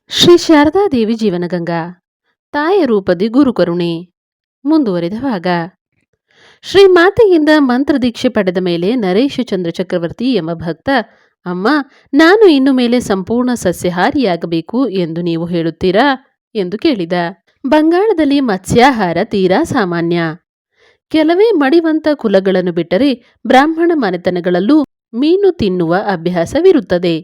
ಶ್ರೀ ಶಾರದಾದೇವಿ ಜೀವನಗಂಗಾ ತಾಯ ರೂಪದಿ ಗುರುಕರುಣೆ ಮುಂದುವರಿದ ಭಾಗ. ಶ್ರೀ ಮಾತೆಯಿಂದ ಮಂತ್ರದೀಕ್ಷೆ ಪಡೆದ ಮೇಲೆ ನರೇಶ ಚಂದ್ರ ಚಕ್ರವರ್ತಿ ಎಂಬ ಭಕ್ತ, ಅಮ್ಮ, ನಾನು ಇನ್ನು ಮೇಲೆ ಸಂಪೂರ್ಣ ಸಸ್ಯಹಾರಿಯಾಗಬೇಕು ಎಂದು ನೀವು ಹೇಳುತ್ತೀರಾ ಎಂದು ಕೇಳಿದ. ಬಂಗಾಳದಲ್ಲಿ ಮತ್ಸ್ಯಾಹಾರ ತೀರಾ ಸಾಮಾನ್ಯ. ಕೆಲವೇ ಮಡಿವಂತ ಕುಲಗಳನ್ನು ಬಿಟ್ಟರೆ ಬ್ರಾಹ್ಮಣ ಮನೆತನಗಳಲ್ಲೂ ಮೀನು ತಿನ್ನುವ ಅಭ್ಯಾಸವಿರುತ್ತದೆ.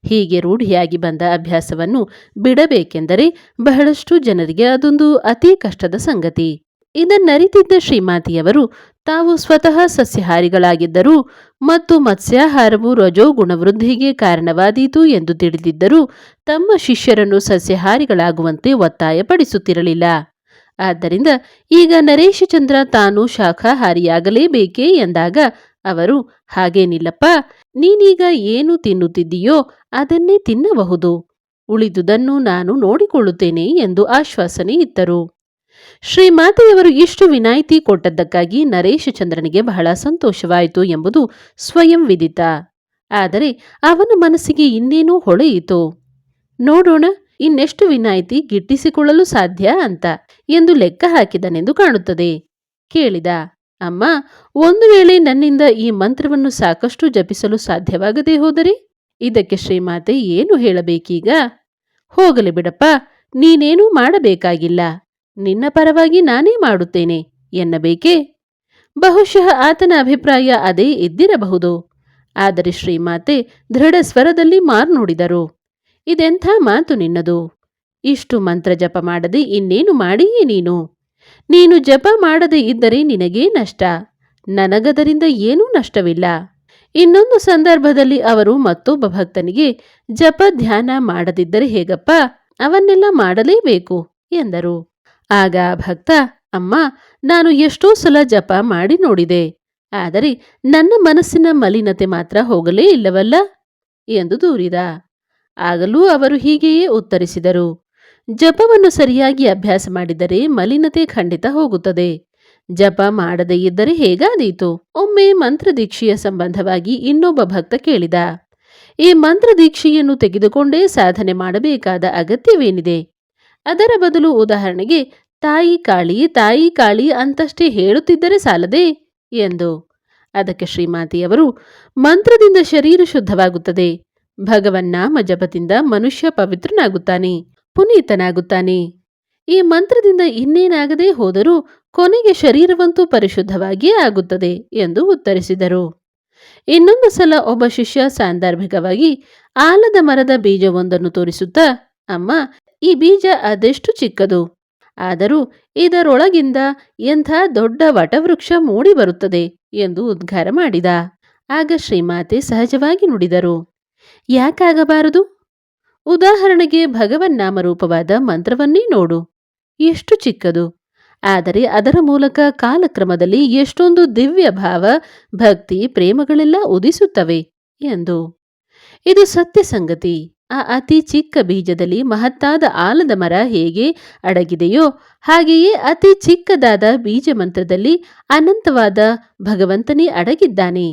ಹೀಗೆ ರೂಢಿಯಾಗಿ ಬಂದ ಅಭ್ಯಾಸವನ್ನು ಬಿಡಬೇಕೆಂದರೆ ಬಹಳಷ್ಟು ಜನರಿಗೆ ಅದೊಂದು ಅತಿ ಕಷ್ಟದ ಸಂಗತಿ. ಇದನ್ನರಿತಿದ್ದ ಶ್ರೀಮಾತೆಯವರು ತಾವು ಸ್ವತಃ ಸಸ್ಯಹಾರಿಗಳಾಗಿದ್ದರು ಮತ್ತು ಮತ್ಸ್ಯಾಹಾರವು ರಜೋಗುಣ ವೃದ್ಧಿಗೆ ಕಾರಣವಾದೀತು ಎಂದು ತಿಳಿದಿದ್ದರೂ ತಮ್ಮ ಶಿಷ್ಯರನ್ನು ಸಸ್ಯಹಾರಿಗಳಾಗುವಂತೆ ಒತ್ತಾಯಪಡಿಸುತ್ತಿರಲಿಲ್ಲ. ಆದ್ದರಿಂದ ಈಗ ನರೇಶಚಂದ್ರ ತಾನು ಶಾಖಾಹಾರಿಯಾಗಲೇಬೇಕೇ ಎಂದಾಗ ಅವರು, ಹಾಗೇನಿಲ್ಲಪ್ಪ, ನೀನೀಗ ಏನು ತಿನ್ನುತ್ತಿದ್ದೀಯೋ ಅದನ್ನೇ ತಿನ್ನಬಹುದು, ಉಳಿದುದನ್ನು ನಾನು ನೋಡಿಕೊಳ್ಳುತ್ತೇನೆ ಎಂದು ಆಶ್ವಾಸನೆ ಇತ್ತರು. ಶ್ರೀಮಾತೆಯವರು ಇಷ್ಟು ವಿನಾಯಿತಿ ಕೊಟ್ಟದ್ದಕ್ಕಾಗಿ ನರೇಶಚಂದ್ರನಿಗೆ ಬಹಳ ಸಂತೋಷವಾಯಿತು ಎಂಬುದು ಸ್ವಯಂ ವಿದಿತ. ಆದರೆ ಅವನ ಮನಸ್ಸಿಗೆ ಇನ್ನೇನೋ ಹೊಳೆಯಿತು. ನೋಡೋಣ ಇನ್ನೆಷ್ಟು ವಿನಾಯಿತಿ ಗಿಟ್ಟಿಸಿಕೊಳ್ಳಲು ಸಾಧ್ಯ ಅಂತ ಎಂದು ಲೆಕ್ಕ ಹಾಕಿದನೆಂದು ಕಾಣುತ್ತದೆ. ಕೇಳಿದ, ಅಮ್ಮ, ಒಂದು ವೇಳೆ ನನ್ನಿಂದ ಈ ಮಂತ್ರವನ್ನು ಸಾಕಷ್ಟು ಜಪಿಸಲು ಸಾಧ್ಯವಾಗದೇ ಹೋದರೆ ಇದಕ್ಕೆ ಶ್ರೀಮಾತೆ ಏನು ಹೇಳಬೇಕೀಗ? ಹೋಗಲಿ ಬಿಡಪ್ಪ, ನೀನೇನೂ ಮಾಡಬೇಕಾಗಿಲ್ಲ, ನಿನ್ನ ಪರವಾಗಿ ನಾನೇ ಮಾಡುತ್ತೇನೆ ಎನ್ನಬೇಕೇ? ಬಹುಶಃ ಆತನ ಅಭಿಪ್ರಾಯ ಅದೇ ಇದ್ದಿರಬಹುದು. ಆದರೆ ಶ್ರೀಮಾತೆ ದೃಢ ಸ್ವರದಲ್ಲಿ ಮಾರ್ನುಡಿದರು. ಇದೆಂಥ ಮಾತು ನಿನ್ನದು? ಇಷ್ಟು ಮಂತ್ರ ಜಪ ಮಾಡದೆ ಇನ್ನೇನು ಮಾಡಿಯೇ ನೀನು? ನೀನು ಜಪ ಮಾಡದೇ ಇದ್ದರೆ ನಿನಗೇ ನಷ್ಟ, ನನಗದರಿಂದ ಏನೂ ನಷ್ಟವಿಲ್ಲ. ಇನ್ನೊಂದು ಸಂದರ್ಭದಲ್ಲಿ ಅವರು ಮತ್ತೊಬ್ಬ ಭಕ್ತನಿಗೆ, ಜಪ ಧ್ಯಾನ ಮಾಡದಿದ್ದರೆ ಹೇಗಪ್ಪ, ಅವನ್ನೆಲ್ಲ ಮಾಡಲೇಬೇಕು ಎಂದರು. ಆಗ ಭಕ್ತ, ಅಮ್ಮ, ನಾನು ಎಷ್ಟೋ ಸಲ ಜಪ ಮಾಡಿ ನೋಡಿದೆ, ಆದರೆ ನನ್ನ ಮನಸ್ಸಿನ ಮಲಿನತೆ ಮಾತ್ರ ಹೋಗಲೇ ಇಲ್ಲವಲ್ಲ ಎಂದು ದೂರಿದ. ಆಗಲೂ ಅವರು ಹೀಗೆಯೇ ಉತ್ತರಿಸಿದರು. ಜಪವನ್ನು ಸರಿಯಾಗಿ ಅಭ್ಯಾಸ ಮಾಡಿದರೆ ಮಲಿನತೆ ಖಂಡಿತ ಹೋಗುತ್ತದೆ. ಜಪ ಮಾಡದೇ ಇದ್ದರೆ ಹೇಗಾದೀತು? ಒಮ್ಮೆ ಮಂತ್ರದೀಕ್ಷೆಯ ಸಂಬಂಧವಾಗಿ ಇನ್ನೊಬ್ಬ ಭಕ್ತ ಕೇಳಿದ, ಈ ಮಂತ್ರದೀಕ್ಷೆಯನ್ನು ತೆಗೆದುಕೊಂಡೇ ಸಾಧನೆ ಮಾಡಬೇಕಾದ ಅಗತ್ಯವೇನಿದೆ? ಅದರ ಬದಲು ಉದಾಹರಣೆಗೆ ತಾಯಿ ಕಾಳಿ ತಾಯಿ ಕಾಳಿ ಅಂತಷ್ಟೇ ಹೇಳುತ್ತಿದ್ದರೆ ಸಾಲದೆ ಎಂದು. ಅದಕ್ಕೆ ಶ್ರೀಮಾತೆಯವರು, ಮಂತ್ರದಿಂದ ಶರೀರ ಶುದ್ಧವಾಗುತ್ತದೆ, ಭಗವನ್ನಾಮ ಜಪದಿಂದ ಮನುಷ್ಯ ಪವಿತ್ರನಾಗುತ್ತಾನೆ, ಪುನೀತನಾಗುತ್ತಾನೆ. ಈ ಮಂತ್ರದಿಂದ ಇನ್ನೇನಾಗದೇ ಹೋದರೂ ಕೊನೆಗೆ ಶರೀರವಂತೂ ಪರಿಶುದ್ಧವಾಗಿಯೇ ಆಗುತ್ತದೆ ಎಂದು ಉತ್ತರಿಸಿದರು. ಇನ್ನೊಂದು ಸಲ ಒಬ್ಬ ಶಿಷ್ಯ ಸಾಂದರ್ಭಿಕವಾಗಿ ಆಲದ ಮರದ ಬೀಜವೊಂದನ್ನು ತೋರಿಸುತ್ತಾ, ಅಮ್ಮ, ಈ ಬೀಜ ಅದೆಷ್ಟು ಚಿಕ್ಕದು, ಆದರೂ ಇದರೊಳಗಿಂದ ಎಂಥ ದೊಡ್ಡ ವಟವೃಕ್ಷ ಮೂಡಿ ಬರುತ್ತದೆ ಎಂದು ಉದ್ಗಾರ ಮಾಡಿದ. ಆಗ ಶ್ರೀಮಾತೆ ಸಹಜವಾಗಿ ನುಡಿದರು, ಯಾಕಾಗಬಾರದು? ಉದಾಹರಣೆಗೆ ಭಗವನ್ನಾಮರೂಪವಾದ ಮಂತ್ರವನ್ನೇ ನೋಡು, ಎಷ್ಟು ಚಿಕ್ಕದು, ಆದರೆ ಅದರ ಮೂಲಕ ಕಾಲಕ್ರಮದಲ್ಲಿ ಎಷ್ಟೊಂದು ದಿವ್ಯ ಭಾವ, ಭಕ್ತಿ, ಪ್ರೇಮಗಳೆಲ್ಲ ಉದಿಸುತ್ತವೆ ಎಂದು. ಇದು ಸತ್ಯ ಸಂಗತಿ. ಆ ಅತಿ ಚಿಕ್ಕ ಬೀಜದಲ್ಲಿ ಮಹತ್ತಾದ ಆಲದ ಮರ ಹೇಗೆ ಅಡಗಿದೆಯೋ ಹಾಗೆಯೇ ಅತಿ ಚಿಕ್ಕದಾದ ಬೀಜ ಮಂತ್ರದಲ್ಲಿ ಅನಂತವಾದ ಭಗವಂತನೇ ಅಡಗಿದ್ದಾನೆ.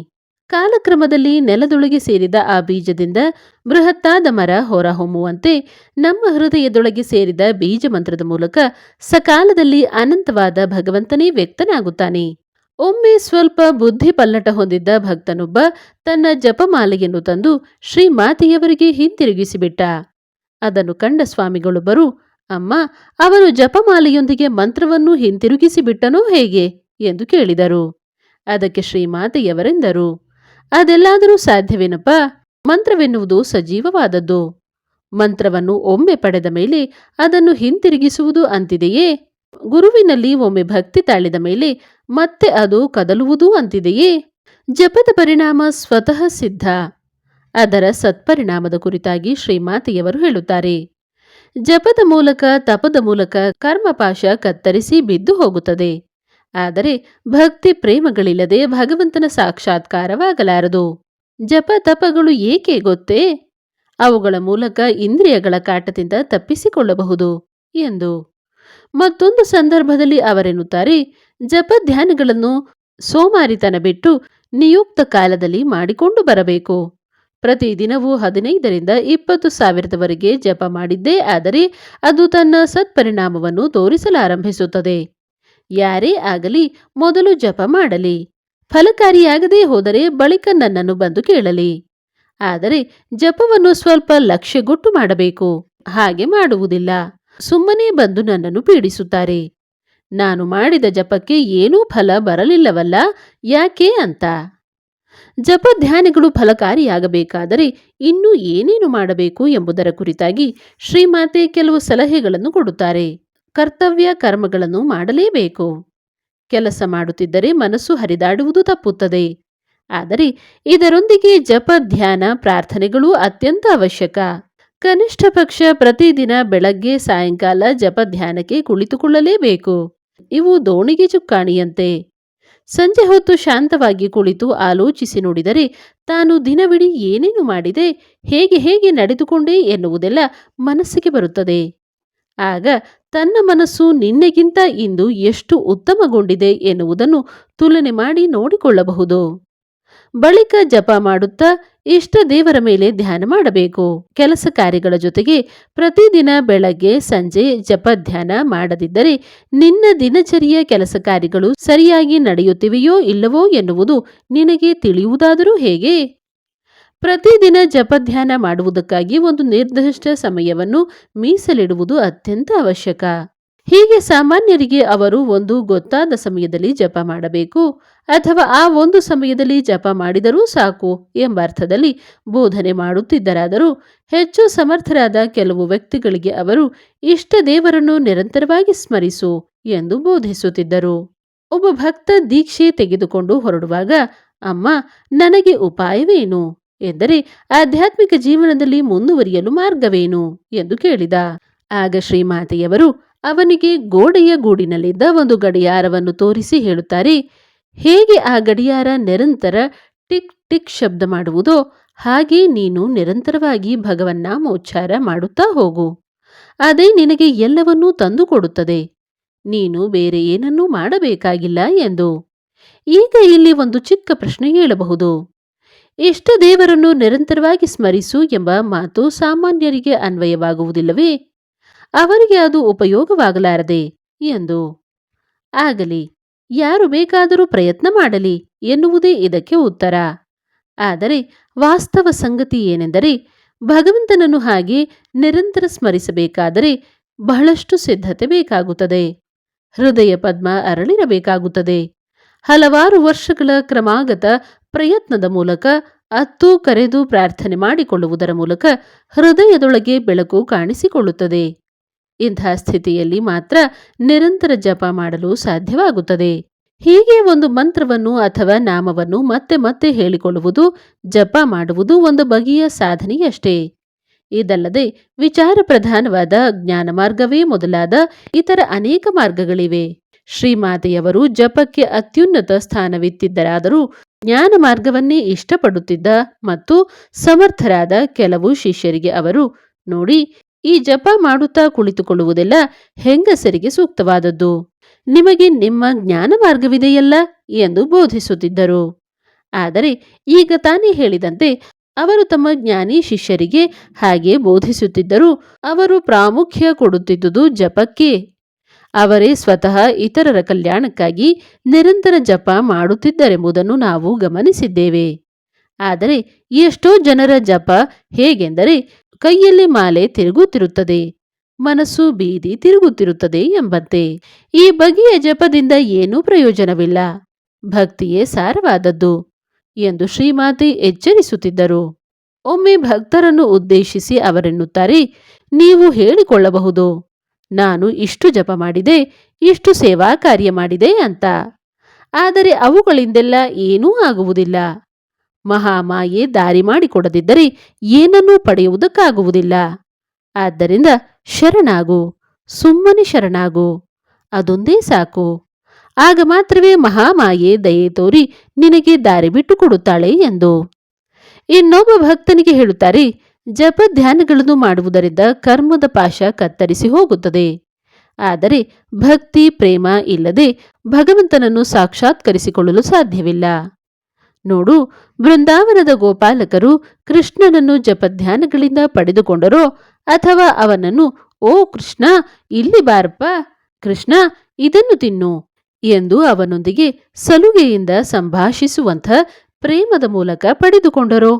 ಕಾಲಕ್ರಮದಲ್ಲಿ ನೆಲದೊಳಗೆ ಸೇರಿದ ಆ ಬೀಜದಿಂದ ಬೃಹತ್ತಾದ ಮರ ಹೊರಹೊಮ್ಮುವಂತೆ ನಮ್ಮ ಹೃದಯದೊಳಗೆ ಸೇರಿದ ಬೀಜ ಮಂತ್ರದ ಮೂಲಕ ಸಕಾಲದಲ್ಲಿ ಅನಂತವಾದ ಭಗವಂತನೇ ವ್ಯಕ್ತನಾಗುತ್ತಾನೆ. ಒಮ್ಮೆ ಸ್ವಲ್ಪ ಬುದ್ಧಿ ಪಲ್ಲಟ ಹೊಂದಿದ್ದ ಭಕ್ತನೊಬ್ಬ ತನ್ನ ಜಪಮಾಲೆಯನ್ನು ತಂದು ಶ್ರೀಮಾತೆಯವರಿಗೆ ಹಿಂತಿರುಗಿಸಿಬಿಟ್ಟ. ಅದನ್ನು ಕಂಡ ಸ್ವಾಮಿಗಳೊಬ್ಬರು, ಅಮ್ಮ, ಅವನು ಜಪಮಾಲೆಯೊಂದಿಗೆ ಮಂತ್ರವನ್ನು ಹಿಂತಿರುಗಿಸಿಬಿಟ್ಟನೋ ಹೇಗೆ ಎಂದು ಕೇಳಿದರು. ಅದಕ್ಕೆ ಶ್ರೀಮಾತೆಯವರೆಂದರು, ಅದೆಲ್ಲಾದರೂ ಸಾಧ್ಯವೇನಪ್ಪ? ಮಂತ್ರವೆನ್ನುವುದು ಸಜೀವವಾದದ್ದು. ಮಂತ್ರವನ್ನು ಒಮ್ಮೆ ಪಡೆದ ಮೇಲೆ ಅದನ್ನು ಹಿಂತಿರುಗಿಸುವುದು ಅಂತಿದೆಯೇ? ಗುರುವಿನಲ್ಲಿ ಒಮ್ಮೆ ಭಕ್ತಿ ತಾಳಿದ ಮೇಲೆ ಮತ್ತೆ ಅದು ಕದಲುವುದು ಅಂತಿದೆಯೇ? ಜಪದ ಪರಿಣಾಮ ಸ್ವತಃ ಸಿದ್ಧ. ಅದರ ಸತ್ಪರಿಣಾಮದ ಕುರಿತಾಗಿ ಶ್ರೀಮಾತೆಯವರು ಹೇಳುತ್ತಾರೆ, ಜಪದ ಮೂಲಕ, ತಪದ ಮೂಲಕ ಕರ್ಮಪಾಶ ಕತ್ತರಿಸಿ ಬಿದ್ದು ಹೋಗುತ್ತದೆ. ಆದರೆ ಭಕ್ತಿ ಪ್ರೇಮಗಳಿಲ್ಲದೆ ಭಗವಂತನ ಸಾಕ್ಷಾತ್ಕಾರವಾಗಲಾರದು. ಜಪ ತಪಗಳು ಏಕೆ ಗೊತ್ತೇ? ಅವುಗಳ ಮೂಲಕ ಇಂದ್ರಿಯಗಳ ಕಾಟದಿಂದ ತಪ್ಪಿಸಿಕೊಳ್ಳಬಹುದು ಎಂದು. ಮತ್ತೊಂದು ಸಂದರ್ಭದಲ್ಲಿ ಅವರೆನ್ನುತ್ತಾರೆ, ಜಪ ಧ್ಯಾನಗಳನ್ನು ಸೋಮಾರಿತನ ಬಿಟ್ಟು ನಿಯುಕ್ತ ಕಾಲದಲ್ಲಿ ಮಾಡಿಕೊಂಡು ಬರಬೇಕು. ಪ್ರತಿದಿನವೂ 15ರಿಂದ 20 ಸಾವಿರದವರೆಗೆ ಜಪ ಮಾಡಿದ್ದೇ ಆದರೆ ಅದು ತನ್ನ ಸತ್ಪರಿಣಾಮವನ್ನು ತೋರಿಸಲಾರಂಭಿಸುತ್ತದೆ. ಯಾರೇ ಆಗಲಿ ಮೊದಲು ಜಪ ಮಾಡಲಿ. ಫಲಕಾರಿಯಾಗದೇ ಹೋದರೆ ಬಳಿಕ ನನ್ನನ್ನು ಬಂದು ಕೇಳಲಿ. ಆದರೆ ಜಪವನ್ನು ಸ್ವಲ್ಪ ಲಕ್ಷ್ಯಗೊಟ್ಟು ಮಾಡಬೇಕು. ಹಾಗೆ ಮಾಡುವುದಿಲ್ಲ. ಸುಮ್ಮನೆ ಬಂದು ನನ್ನನ್ನು ಪೀಡಿಸುತ್ತಾರೆ. ನಾನು ಮಾಡಿದ ಜಪಕ್ಕೆ ಏನೂ ಫಲ ಬರಲಿಲ್ಲವಲ್ಲ, ಯಾಕೆ ಅಂತ. ಜಪಧ್ಯಾನಗಳು ಫಲಕಾರಿಯಾಗಬೇಕಾದರೆ ಇನ್ನೂ ಏನೇನು ಮಾಡಬೇಕು ಎಂಬುದರ ಕುರಿತಾಗಿ ಶ್ರೀಮಾತೆ ಕೆಲವು ಸಲಹೆಗಳನ್ನು ಕೊಡುತ್ತಾರೆ. ಕರ್ತವ್ಯ ಕರ್ಮಗಳನ್ನು ಮಾಡಲೇಬೇಕು. ಕೆಲಸ ಮಾಡುತ್ತಿದ್ದರೆ ಮನಸ್ಸು ಹರಿದಾಡುವುದು ತಪ್ಪುತ್ತದೆ. ಆದರೆ ಇದರೊಂದಿಗೆ ಜಪ ಧ್ಯಾನ ಪ್ರಾರ್ಥನೆಗಳು ಅತ್ಯಂತ ಅವಶ್ಯಕ. ಕನಿಷ್ಠ ಪಕ್ಷ ಪ್ರತಿದಿನ ಬೆಳಗ್ಗೆ ಸಾಯಂಕಾಲ ಜಪ ಧ್ಯಾನಕ್ಕೆ ಕುಳಿತುಕೊಳ್ಳಲೇಬೇಕು. ಇವು ದೋಣಿಗೆ ಚುಕ್ಕಾಣಿಯಂತೆ. ಸಂಜೆ ಹೊತ್ತು ಶಾಂತವಾಗಿ ಕುಳಿತು ಆಲೋಚಿಸಿ ನೋಡಿದರೆ ತಾನು ದಿನವಿಡೀ ಏನೇನು ಮಾಡಿದೆ, ಹೇಗೆ ಹೇಗೆ ನಡೆದುಕೊಂಡೆ ಎನ್ನುವುದೆಲ್ಲ ಮನಸ್ಸಿಗೆ ಬರುತ್ತದೆ. ಆಗ ತನ್ನ ಮನಸ್ಸು ನಿನ್ನೆಗಿಂತ ಇಂದು ಎಷ್ಟು ಉತ್ತಮಗೊಂಡಿದೆ ಎನ್ನುವುದನ್ನು ತುಲನೆ ಮಾಡಿ ನೋಡಿಕೊಳ್ಳಬಹುದು. ಬಳಿಕ ಜಪ ಮಾಡುತ್ತಾ ಇಷ್ಟ ದೇವರ ಮೇಲೆ ಧ್ಯಾನ ಮಾಡಬೇಕು. ಕೆಲಸ ಕಾರ್ಯಗಳ ಜೊತೆಗೆ ಪ್ರತಿದಿನ ಬೆಳಗ್ಗೆ ಸಂಜೆ ಜಪ ಧ್ಯಾನ ಮಾಡದಿದ್ದರೆ ನಿನ್ನ ದಿನಚರಿಯ ಕೆಲಸ ಕಾರ್ಯಗಳು ಸರಿಯಾಗಿ ನಡೆಯುತ್ತಿವೆಯೋ ಇಲ್ಲವೋ ಎನ್ನುವುದು ನಿನಗೆ ತಿಳಿಯುವುದಾದರೂ ಹೇಗೆ? ಪ್ರತಿದಿನ ಜಪಧ್ಯಾನ ಮಾಡುವುದಕ್ಕಾಗಿ ಒಂದು ನಿರ್ದಿಷ್ಟ ಸಮಯವನ್ನು ಮೀಸಲಿಡುವುದು ಅತ್ಯಂತ ಅವಶ್ಯಕ. ಹೀಗೆ ಸಾಮಾನ್ಯರಿಗೆ ಅವರು ಒಂದು ಗೊತ್ತಾದ ಸಮಯದಲ್ಲಿ ಜಪ ಮಾಡಬೇಕು ಅಥವಾ ಆ ಒಂದು ಸಮಯದಲ್ಲಿ ಜಪ ಮಾಡಿದರೂ ಸಾಕು ಎಂಬ ಅರ್ಥದಲ್ಲಿ ಬೋಧನೆ ಮಾಡುತ್ತಿದ್ದರಾದರೂ ಹೆಚ್ಚು ಸಮರ್ಥರಾದ ಕೆಲವು ವ್ಯಕ್ತಿಗಳಿಗೆ ಅವರು ಇಷ್ಟ ದೇವರನ್ನು ನಿರಂತರವಾಗಿ ಸ್ಮರಿಸು ಎಂದು ಬೋಧಿಸುತ್ತಿದ್ದರು. ಒಬ್ಬ ಭಕ್ತ ದೀಕ್ಷೆ ತೆಗೆದುಕೊಂಡು ಹೊರಡುವಾಗ, ಅಮ್ಮ, ನನಗೆ ಉಪಾಯವೇನು ಎಂದರೆ ಆಧ್ಯಾತ್ಮಿಕ ಜೀವನದಲ್ಲಿ ಮುಂದುವರಿಯಲು ಮಾರ್ಗವೇನು ಎಂದು ಕೇಳಿದ. ಆಗ ಶ್ರೀಮಾತೆಯವರು ಅವನಿಗೆ ಗೋಡೆಯ ಗೂಡಿನಲ್ಲಿದ್ದ ಒಂದು ಗಡಿಯಾರವನ್ನು ತೋರಿಸಿ ಹೇಳುತ್ತಾರೆ, ಹೇಗೆ ಆ ಗಡಿಯಾರ ನಿರಂತರ ಟಿಕ್ ಟಿಕ್ ಶಬ್ದ ಮಾಡುವುದೋ ಹಾಗೆ ನೀನು ನಿರಂತರವಾಗಿ ಭಗವನ್ನಾಮೋಚ್ಚಾರ ಮಾಡುತ್ತಾ ಹೋಗು. ಅದೇ ನಿನಗೆ ಎಲ್ಲವನ್ನೂ ತಂದುಕೊಡುತ್ತದೆ. ನೀನು ಬೇರೆ ಏನನ್ನೂ ಮಾಡಬೇಕಾಗಿಲ್ಲ ಎಂದು. ಈಗ ಇಲ್ಲಿ ಒಂದು ಚಿಕ್ಕ ಪ್ರಶ್ನೆ ಹೇಳಬಹುದು. ಇಷ್ಟ ದೇವರನ್ನು ನಿರಂತರವಾಗಿ ಸ್ಮರಿಸು ಎಂಬ ಮಾತು ಸಾಮಾನ್ಯರಿಗೆ ಅನ್ವಯವಾಗುವುದಿಲ್ಲವೇ? ಅವರಿಗೆ ಅದು ಉಪಯೋಗವಾಗಲಾರದೆ ಎಂದು. ಆಗಲಿ, ಯಾರು ಬೇಕಾದರೂ ಪ್ರಯತ್ನ ಮಾಡಲಿ ಎನ್ನುವುದೇ ಇದಕ್ಕೆ ಉತ್ತರ. ಆದರೆ ವಾಸ್ತವ ಸಂಗತಿ ಏನೆಂದರೆ ಭಗವಂತನನ್ನು ಹಾಗೆ ನಿರಂತರ ಸ್ಮರಿಸಬೇಕಾದರೆ ಬಹಳಷ್ಟು ಸಿದ್ಧತೆ ಬೇಕಾಗುತ್ತದೆ. ಹೃದಯ ಪದ್ಮ ಅರಳಿರಬೇಕಾಗುತ್ತದೆ. ಹಲವಾರು ವರ್ಷಗಳ ಕ್ರಮಾಗತ ಪ್ರಯತ್ನದ ಮೂಲಕ ಅತ್ತು ಕರೆದು ಪ್ರಾರ್ಥನೆ ಮಾಡಿಕೊಳ್ಳುವುದರ ಮೂಲಕ ಹೃದಯದೊಳಗೆ ಬೆಳಕು ಕಾಣಿಸಿಕೊಳ್ಳುತ್ತದೆ. ಇಂಥ ಸ್ಥಿತಿಯಲ್ಲಿ ಮಾತ್ರ ನಿರಂತರ ಜಪ ಮಾಡಲು ಸಾಧ್ಯವಾಗುತ್ತದೆ. ಹೀಗೆ ಒಂದು ಮಂತ್ರವನ್ನು ಅಥವಾ ನಾಮವನ್ನು ಮತ್ತೆ ಮತ್ತೆ ಹೇಳಿಕೊಳ್ಳುವುದು, ಜಪ ಮಾಡುವುದು ಒಂದು ಬಗೆಯ ಸಾಧನೆಯಷ್ಟೇ. ಇದಲ್ಲದೆ ವಿಚಾರ ಪ್ರಧಾನವಾದ ಜ್ಞಾನ ಮಾರ್ಗವೇ ಮೊದಲಾದ ಇತರ ಅನೇಕ ಮಾರ್ಗಗಳಿವೆ. ಶ್ರೀಮಾತೆಯವರು ಜಪಕ್ಕೆ ಅತ್ಯುನ್ನತ ಸ್ಥಾನವಿತ್ತಿದ್ದರಾದರೂ ಜ್ಞಾನ ಮಾರ್ಗವನ್ನೇ ಇಷ್ಟಪಡುತ್ತಿದ್ದ ಮತ್ತು ಸಮರ್ಥರಾದ ಕೆಲವು ಶಿಷ್ಯರಿಗೆ ಅವರು, ನೋಡಿ, ಈ ಜಪ ಮಾಡುತ್ತಾ ಕುಳಿತುಕೊಳ್ಳುವುದೆಲ್ಲ ಹೆಂಗಸರಿಗೆ ಸೂಕ್ತವಾದದ್ದು. ನಿಮಗೆ ನಿಮ್ಮ ಜ್ಞಾನ ಮಾರ್ಗವಿದೆಯಲ್ಲ ಎಂದು ಬೋಧಿಸುತ್ತಿದ್ದರು. ಆದರೆ ಈಗ ತಾನೇ ಹೇಳಿದಂತೆ ಅವರು ತಮ್ಮ ಜ್ಞಾನಿ ಶಿಷ್ಯರಿಗೆ ಹಾಗೆ ಬೋಧಿಸುತ್ತಿದ್ದರೂ ಅವರು ಪ್ರಾಮುಖ್ಯ ಕೊಡುತ್ತಿದ್ದುದು ಜಪಕ್ಕೆ. ಅವರೇ ಸ್ವತಃ ಇತರರ ಕಲ್ಯಾಣಕ್ಕಾಗಿ ನಿರಂತರ ಜಪ ಮಾಡುತ್ತಿದ್ದರೆಂಬುದನ್ನು ನಾವು ಗಮನಿಸಿದ್ದೇವೆ. ಆದರೆ ಎಷ್ಟೋ ಜನರ ಜಪ ಹೇಗೆಂದರೆ ಕೈಯಲ್ಲಿ ಮಾಲೆ ತಿರುಗುತ್ತಿರುತ್ತದೆ, ಮನಸ್ಸು ಬೀದಿ ತಿರುಗುತ್ತಿರುತ್ತದೆ ಎಂಬಂತೆ. ಈ ಬಗೆಯ ಜಪದಿಂದ ಏನೂ ಪ್ರಯೋಜನವಿಲ್ಲ. ಭಕ್ತಿಯೇ ಸಾರವಾದದ್ದು ಎಂದು ಶ್ರೀಮಾತೆ ಎಚ್ಚರಿಸುತ್ತಿದ್ದರು. ಒಮ್ಮೆ ಭಕ್ತರನ್ನು ಉದ್ದೇಶಿಸಿ ಅವರೆನ್ನುತ್ತಾರೆ, ನೀವು ಹೇಳಿಕೊಳ್ಳಬಹುದು, ನಾನು ಇಷ್ಟು ಜಪ ಮಾಡಿದೆ, ಇಷ್ಟು ಸೇವಾ ಕಾರ್ಯ ಮಾಡಿದೆ ಅಂತ. ಆದರೆ ಅವುಗಳಿಂದೆಲ್ಲ ಏನೂ ಆಗುವುದಿಲ್ಲ. ಮಹಾಮಾಯೆ ದಾರಿ ಮಾಡಿಕೊಡದಿದ್ದರೆ ಏನನ್ನೂ ಪಡೆಯುವುದಕ್ಕಾಗುವುದಿಲ್ಲ. ಆದ್ದರಿಂದ ಶರಣಾಗು, ಸುಮ್ಮನೆ ಶರಣಾಗು, ಅದೊಂದೇ ಸಾಕು. ಆಗ ಮಾತ್ರವೇ ಮಹಾಮಾಯೆ ದಯೆ ತೋರಿ ನಿನಗೆ ದಾರಿ ಬಿಟ್ಟು ಕೊಡುತ್ತಾಳೆ ಎಂದು. ಇನ್ನೊಬ್ಬ ಭಕ್ತನಿಗೆ ಹೇಳುತ್ತಾರೆ, ಜಪ ಧ್ಯಾನಗಳನ್ನು ಮಾಡುವುದರಿಂದ ಕರ್ಮದ ಪಾಶ ಕತ್ತರಿಸಿ ಹೋಗುತ್ತದೆ. ಆದರೆ ಭಕ್ತಿ ಪ್ರೇಮ ಇಲ್ಲದೆ ಭಗವಂತನನ್ನು ಸಾಕ್ಷಾತ್ಕರಿಸಿಕೊಳ್ಳಲು ಸಾಧ್ಯವಿಲ್ಲ. ನೋಡು, ಬೃಂದಾವನದ ಗೋಪಾಲಕರು ಕೃಷ್ಣನನ್ನು ಜಪಧ್ಯಾನಗಳಿಂದ ಪಡೆದುಕೊಂಡರೋ ಅಥವಾ ಅವನನ್ನು ಓ ಕೃಷ್ಣ, ಇಲ್ಲಿ ಬಾರಪ್ಪ, ಕೃಷ್ಣ ಇದನ್ನು ತಿನ್ನು ಎಂದು ಅವನೊಂದಿಗೆ ಸಲುಗೆಯಿಂದ ಸಂಭಾಷಿಸುವಂಥ ಪ್ರೇಮದ ಮೂಲಕ ಪಡೆದುಕೊಂಡರೋ?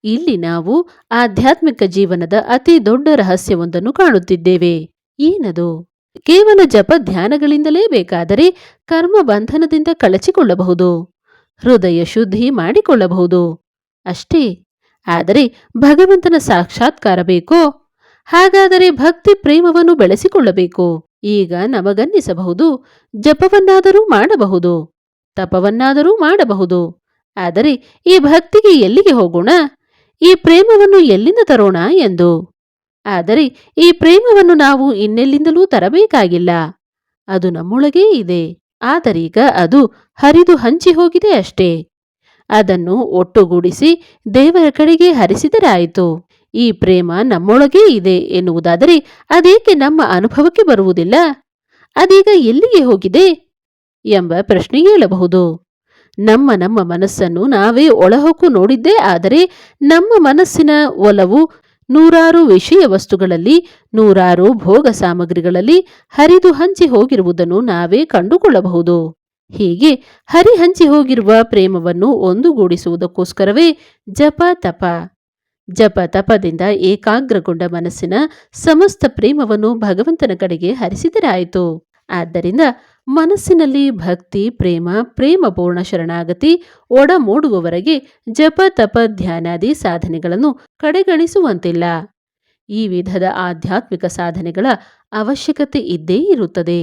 ಇಲ್ಲಿ ನಾವು ಆಧ್ಯಾತ್ಮಿಕ ಜೀವನದ ಅತಿ ದೊಡ್ಡ ರಹಸ್ಯವೊಂದನ್ನು ಕಾಣುತ್ತಿದ್ದೇವೆ. ಏನದು? ಕೇವಲ ಜಪ ಧ್ಯಾನಗಳಿಂದಲೇ ಬೇಕಾದರೆ ಕರ್ಮ ಬಂಧನದಿಂದ ಕಳಚಿಕೊಳ್ಳಬಹುದು, ಹೃದಯ ಶುದ್ಧಿ ಮಾಡಿಕೊಳ್ಳಬಹುದು ಅಷ್ಟೇ. ಆದರೆ ಭಗವಂತನ ಸಾಕ್ಷಾತ್ಕಾರ ಬೇಕೋ? ಹಾಗಾದರೆ ಭಕ್ತಿ ಪ್ರೇಮವನ್ನು ಬೆಳೆಸಿಕೊಳ್ಳಬೇಕು. ಈಗ ನಮಗನ್ನಿಸಬಹುದು, ಜಪವನ್ನಾದರೂ ಮಾಡಬಹುದು, ತಪವನ್ನಾದರೂ ಮಾಡಬಹುದು, ಆದರೆ ಈ ಭಕ್ತಿಗೆ ಎಲ್ಲಿಗೆ ಹೋಗೋಣ, ಈ ಪ್ರೇಮವನ್ನು ಎಲ್ಲಿಂದ ತರೋಣ ಎಂದು. ಆದರೆ ಈ ಪ್ರೇಮವನ್ನು ನಾವು ಇನ್ನೆಲ್ಲಿಂದಲೂ ತರಬೇಕಾಗಿಲ್ಲ, ಅದು ನಮ್ಮೊಳಗೇ ಇದೆ. ಆದರೀಗ ಅದು ಹರಿದು ಹಂಚಿ ಹೋಗಿದೆ ಅಷ್ಟೇ. ಅದನ್ನು ಒಟ್ಟುಗೂಡಿಸಿ ದೇವರ ಕಡೆಗೆ ಹರಿಸಿದರಾಯಿತು. ಈ ಪ್ರೇಮ ನಮ್ಮೊಳಗೇ ಇದೆ ಎನ್ನುವುದಾದರೆ ಅದೇಕೆ ನಮ್ಮ ಅನುಭವಕ್ಕೆ ಬರುವುದಿಲ್ಲ? ಅದೀಗ ಎಲ್ಲಿಗೆ ಹೋಗಿದೆ ಎಂಬ ಪ್ರಶ್ನೆ ಏಳಬಹುದು. ನಮ್ಮ ಮನಸ್ಸನ್ನು ನಾವೇ ಒಳಹೊಕ್ಕು ನೋಡಿದ್ದೇ ಆದರೆ ನಮ್ಮ ಮನಸ್ಸಿನ ಒಲವು ನೂರಾರು ವಿಷಯ ವಸ್ತುಗಳಲ್ಲಿ, ನೂರಾರು ಭೋಗ ಸಾಮಗ್ರಿಗಳಲ್ಲಿ ಹರಿದು ಹಂಚಿ ಹೋಗಿರುವುದನ್ನು ನಾವೇ ಕಂಡುಕೊಳ್ಳಬಹುದು. ಹೀಗೆ ಹರಿಹಂಚಿ ಹೋಗಿರುವ ಪ್ರೇಮವನ್ನು ಒಂದುಗೂಡಿಸುವುದಕ್ಕೋಸ್ಕರವೇ ಜಪ ತಪ. ಜಪ ತಪದಿಂದ ಏಕಾಗ್ರಗೊಂಡ ಮನಸ್ಸಿನ ಸಮಸ್ತ ಪ್ರೇಮವನ್ನು ಭಗವಂತನ ಕಡೆಗೆ ಹರಿಸಿದರಾಯಿತು. ಆದ್ದರಿಂದ ಮನಸ್ಸಿನಲ್ಲಿ ಭಕ್ತಿ ಪ್ರೇಮ, ಪ್ರೇಮಪೂರ್ಣ ಶರಣಾಗತಿ ಒಡಮೂಡುವವರೆಗೆ ಜಪ ತಪ ಧ್ಯಾನಾದಿ ಸಾಧನೆಗಳನ್ನು ಕಡೆಗಣಿಸುವಂತಿಲ್ಲ. ಈ ವಿಧದ ಆಧ್ಯಾತ್ಮಿಕ ಸಾಧನೆಗಳ ಅವಶ್ಯಕತೆ ಇದ್ದೇ ಇರುತ್ತದೆ.